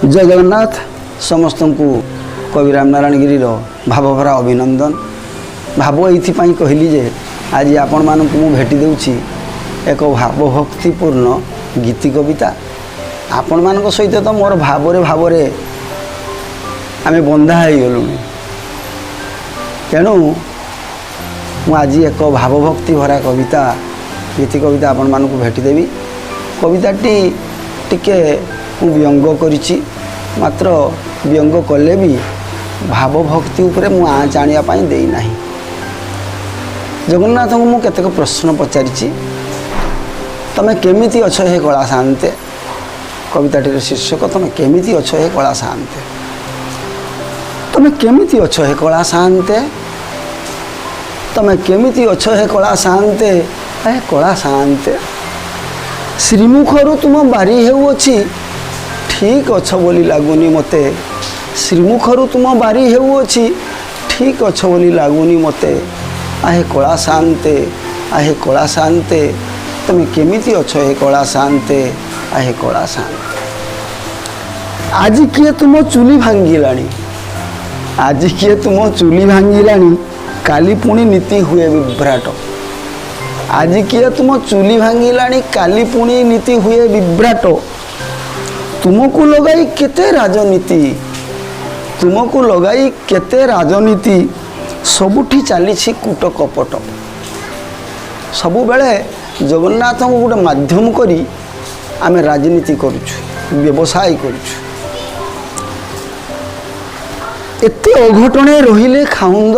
जय जगन्नाथ समस्त को कवि राम नारायण गिरी भावभरा अभिनंदन। भाव ये कहली जे आज आपण मानक मु भेटी देउछि एक भावभक्तिपूर्ण गीति कविता। आपण मानक सहित तो मोर भावरे आमे बंधा हो गलु। तेणु मु आज एक भावभक्ति भरा कविता गीति कविता आपण मानक भेटीदेवी। कविताटी टिके व्यंग करिछि, मात्र व्यंग कले भी भावभक्ति उपरे मु आँच आनिया पाई देई नाही। जगन्नाथ को मु केतेक प्रश्न पचारिछि, तमे केमिति अछ हे कला शांते। कविताटीर शीर्षक तमे केमिति अछ हे कला शांते। तमे केमिति अछ हे कला शांते। तमे केमिति अछ हे कला शांते। ए कला शांते श्रीमुखरु तुम बारी हेउछि ठीक अछ बोली लागुनी मते। श्रीमुखरु तुम बारी हेउछि ठीक अछ बोली लागुनी मते। आहे कला शांते, आहे कला शांते, तमे केमिति अछ हे कला शांते। आहे कला शांते आज किए तुम चुली भांगिलानी। आज किए तुम चुली भांगिलानी, काली पुणी नीति हुए विभ्राट। आज किए तुम चुली भांगिलानी, काली पुणी नीति हुए विभ्राट। तुमको लगाई केते राजनीति, तुमको लगाई केते राजनीति, सबुठी चली कूट कपट। सबु बेले जगन्नाथ को गोटे माध्यम करी आमे राजनीति करुछु, व्यवसाय करुछु। एते अघटणे रहिले खाउंद,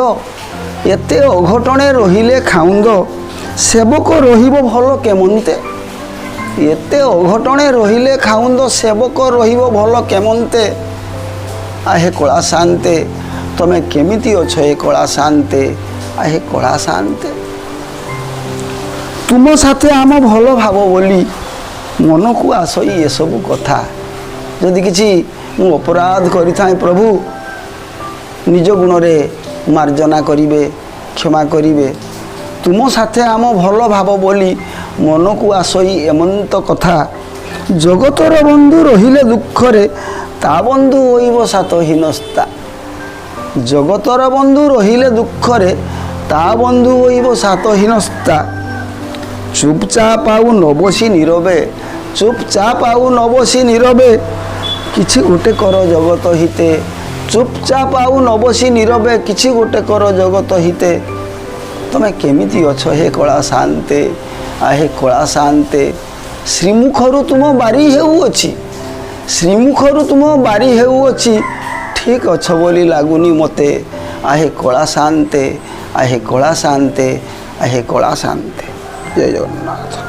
एते अघटणे रहिले खाउंद, सेवक रहिबो भल केमंते। एते अघटणे रहिले खाउंद, सेवक रहिबो भल केमंते। आहे कला शांते, तमे केमिति अछ हे कला शांते। आहे कला शांते तुम साथे आम भल भाव बोली मन को आसई ये सब कथा। जदि किछि मु अपराध करि थाए प्रभु निज गुण रे मार्जना करिवे, क्षमा करिवे। तुम साथे आम भल भाव बोली मन को आसई एमंत कथा। जगतर बंधु रहिले दुखरे, ता बंधु होइबो सातहीनस्ता। जगतर बंधु रहिले दुखरे, ता बंधु होइबो सातहीनस्ता। चुपचाप आउ न बसी नीरवे, चुपचाप आउ न बसी नीरवे, किछि गोटे कर जगत हिते। चुपचाप आउ न बसी नीरवे, किछि गोटे कर जगत हिते। तमे केमिति अछ हे कला शांते। आहे कला शांते श्रीमुखरु तुम बारी हेउछि, श्रीमुखरु तुम बारी हेउछि ठीक अछ बोली लागुनी मते। आहे कला शांते, आहे कला शांते, आहे कला शांते। जय जगन्नाथ।